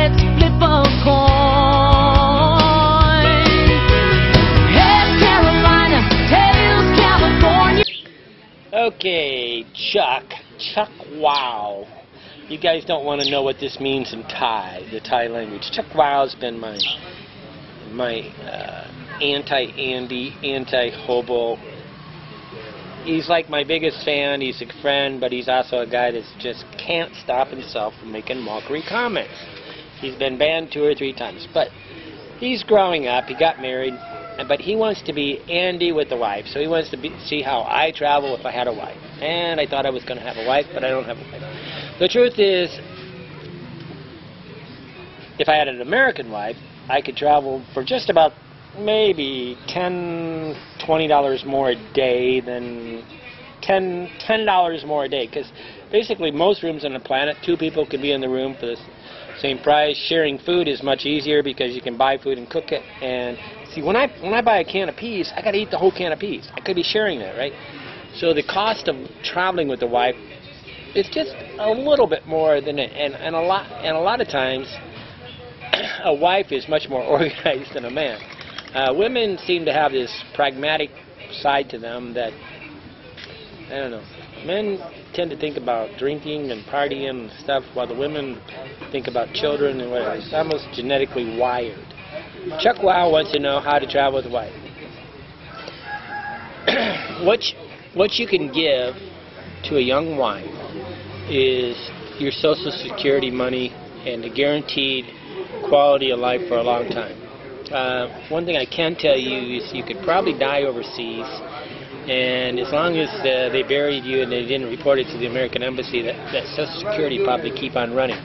let's flip a coin. Heads Carolina, tails California. Okay, Chuck wow. You guys don't want to know what this means in Thai, the Thai language. Chuck wow has been my anti-Andy, anti-hobo. He's like my biggest fan. He's a friend, but he's also a guy that just can't stop himself from making mockery comments. He's been banned 2 or 3 times, but he's growing up. He got married, but he wants to be Andy with the wife. So he wants to see how I travel if I had a wife. And I thought I was going to have a wife, but I don't have a wife. The truth is, if I had an American wife, I could travel for just about maybe $10, $20 more a day than $10 more a day. Because basically most rooms on the planet, 2 people can be in the room for the same price. Sharing food is much easier because you can buy food and cook it. And see, when I buy a can of peas, I got to eat the whole can of peas. I could be sharing that, right? So the cost of traveling with the wife is just a little bit more than it, and a lot of times a wife is much more organized than a man. Women seem to have this pragmatic side to them that, I don't know, men tend to think about drinking and partying and stuff, while the women think about children and whatever. It's almost genetically wired. Chuck Wow wants to know how to travel with a wife. What you can give to a young wife is your Social Security money and a guaranteed quality of life for a long time. One thing I can tell you is you could probably die overseas, and as long as they buried you and they didn't report it to the American Embassy, that Social Security probably keep on running.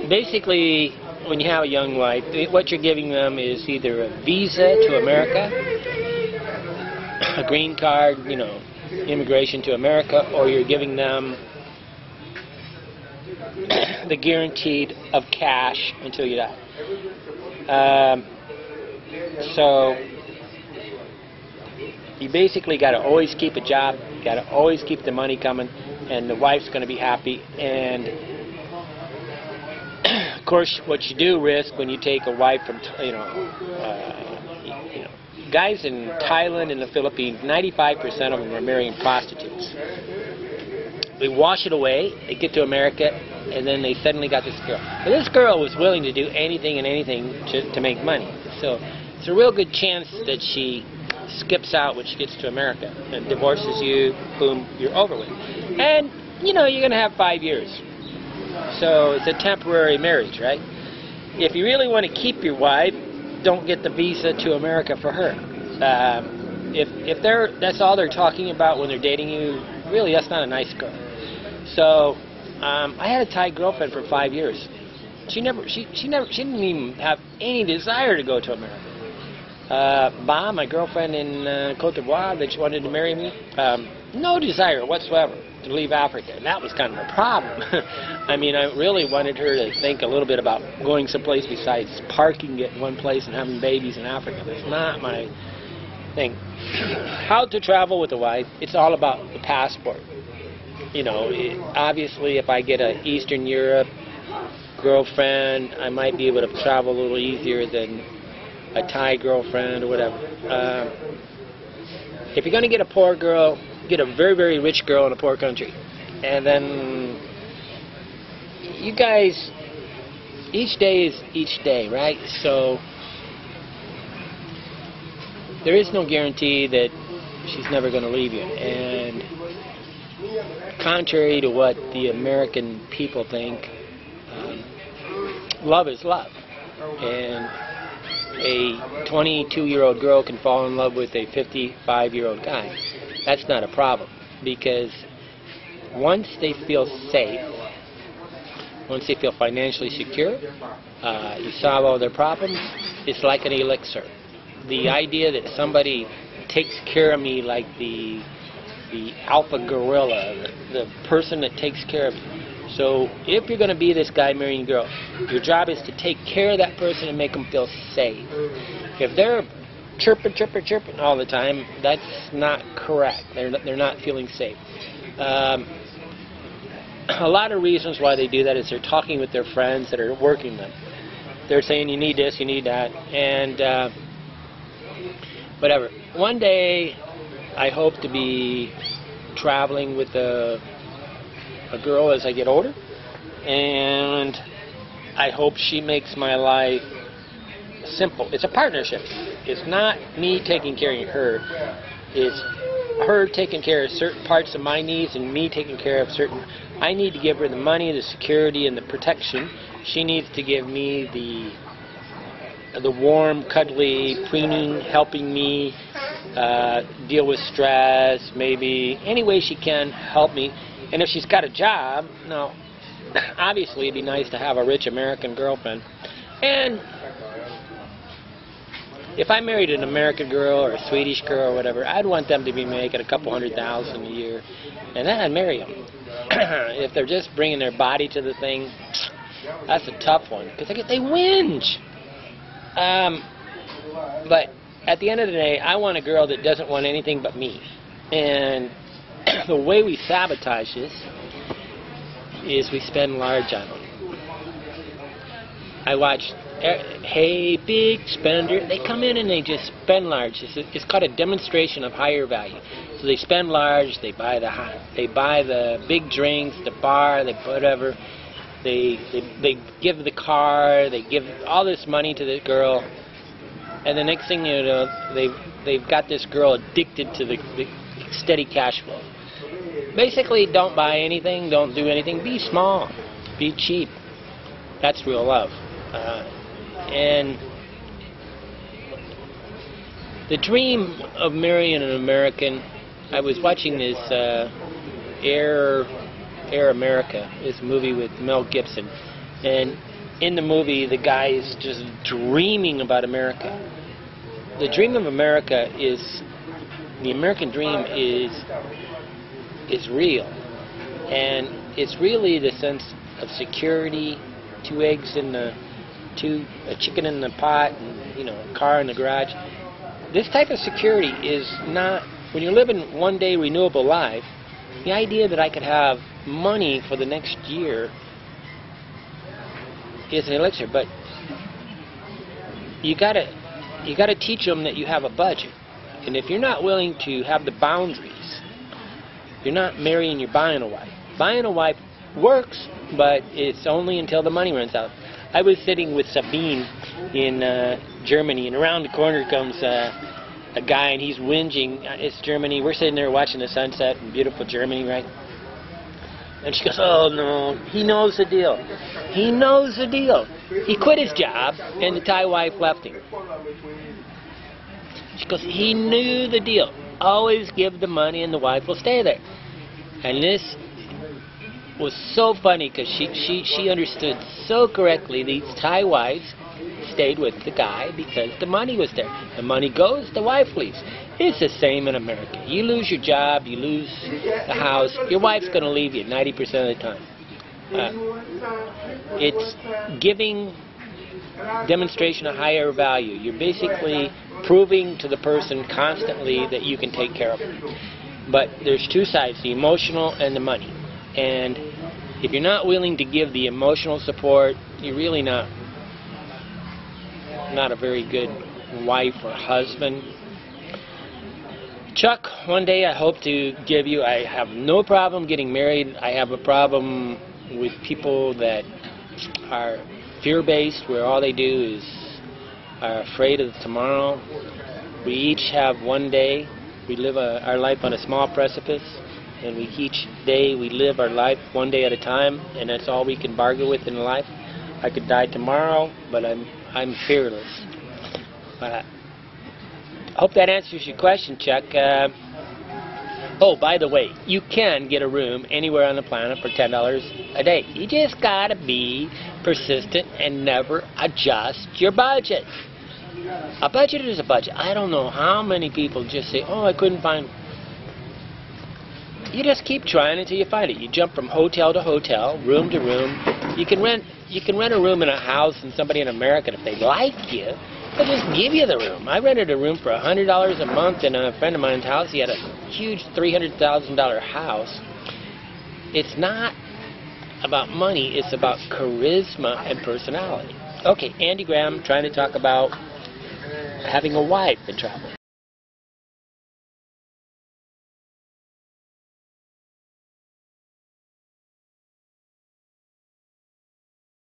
Basically, when you have a young wife, what you're giving them is either a visa to America, a green card, you know, immigration to America, or you're giving them the guaranteed of cash until you die. So you basically got to always keep a job, got to always keep the money coming, and the wife's going to be happy. And of course, what you do risk when you take a wife from, guys in Thailand and the Philippines, 95% of them are marrying prostitutes. They wash it away, they get to America, and then they suddenly got this girl. But this girl was willing to do anything and anything to make money. So it's a real good chance that she skips out when she gets to America and divorces you, boom, you're over with. And, you know, you're going to have 5 years. So it's a temporary marriage, right? If you really want to keep your wife, don't get the visa to America for her. If that's all they're talking about when they're dating you, really, that's not a nice girl. So I had a Thai girlfriend for 5 years. She didn't even have any desire to go to America. Ba, my girlfriend in Cote d'Ivoire, that she wanted to marry me, no desire whatsoever to leave Africa, and that was kind of a problem. I mean, I really wanted her to think a little bit about going someplace besides parking it in one place and having babies in Africa. That's not my thing. How to travel with a wife, it's all about the passport. You know, obviously if I get an Eastern Europe girlfriend, I might be able to travel a little easier than a Thai girlfriend or whatever. If you're going to get a poor girl, get a very, very rich girl in a poor country. And then you guys, each day is each day, right? So there is no guarantee that she's never going to leave you. And contrary to what the American people think, love is love. And a 22-year-old girl can fall in love with a 55-year-old guy. That's not a problem, because once they feel safe, once they feel financially secure, you solve all their problems, it's like an elixir. The idea that somebody takes care of me like the alpha gorilla, the person that takes care of you. So if you're going to be this guy marrying a girl, your job is to take care of that person and make them feel safe. If they're chirping all the time. That's not correct. They're not feeling safe. A lot of reasons why they do that is they're talking with their friends that are working them. They're saying, you need this, you need that, and whatever. One day, I hope to be traveling with a girl as I get older, and I hope she makes my life simple. It's a partnership. It's not me taking care of her. It's her taking care of certain parts of my needs and me taking care of certain. I need to give her the money, the security, and the protection. She needs to give me the warm, cuddly, preening, helping me deal with stress, maybe any way she can help me. And if she's got a job, now, obviously it'd be nice to have a rich American girlfriend. And if I married an American girl or a Swedish girl or whatever, I'd want them to be making a couple $100,000 a year, and then I'd marry them. If they're just bringing their body to the thing, that's a tough one, because they whinge. But at the end of the day, I want a girl that doesn't want anything but me. And the way we sabotage this is we spend large on them. I watch, hey, big spender. They come in and they just spend large. It's called a demonstration of higher value. So they spend large. They buy the big drinks, the bar, they whatever. They give the car. They give all this money to the girl. And the next thing you know, they've got this girl addicted to the steady cash flow. Basically, don't buy anything, don't do anything. Be small, be cheap. That's real love. And the dream of marrying an American. I was watching this Air America, this movie with Mel Gibson, and in the movie, the guy is just dreaming about America. The dream of America is, the American dream is real. And it's really the sense of security, a chicken in the pot, and, a car in the garage. This type of security is not, when you're living one day renewable life, the idea that I could have money for the next year is an elixir, but you gotta teach them that you have a budget, and if you're not willing to have the boundaries, you're not marrying, you're buying a wife. Buying a wife works, but it's only until the money runs out. I was sitting with Sabine in Germany, and around the corner comes a guy, and he's whinging. It's Germany. We're sitting there watching the sunset in beautiful Germany, right? And she goes, oh no, he knows the deal. He knows the deal. He quit his job, and the Thai wife left him. She goes, he knew the deal. Always give the money, and the wife will stay there. And this was so funny, because she understood so correctly. These Thai wives stayed with the guy because the money was there. The money goes, the wife leaves. It's the same in America. You lose your job, you lose the house, your wife's going to leave you 90% of the time. It's giving demonstration of higher value. You're basically proving to the person constantly that you can take care of them. But there's two sides, the emotional and the money. And if you're not willing to give the emotional support, you're really not a very good wife or husband. Chuck, one day I hope to give you, I have no problem getting married. I have a problem with people that are fear-based, where all they do is are afraid of tomorrow. We each have one day. We live our life on a small precipice, and each day we live our life one day at a time, and that's all we can bargain with in life. I could die tomorrow, but I'm fearless. I hope that answers your question, Chuck. Oh, by the way, you can get a room anywhere on the planet for $10 a day. You just gotta be persistent and never adjust your budget. A budget is a budget. I don't know how many people just say, oh, I couldn't find. You just keep trying until you find it. You jump from hotel to hotel, room to room. You can rent a room in a house, and somebody in America, if they like you, They'll just give you the room. I rented a room for $100 a month in a friend of mine's house. He had a huge $300,000 house. It's not about money, it's about charisma and personality. Okay, Andy Graham trying to talk about having a wife and travel.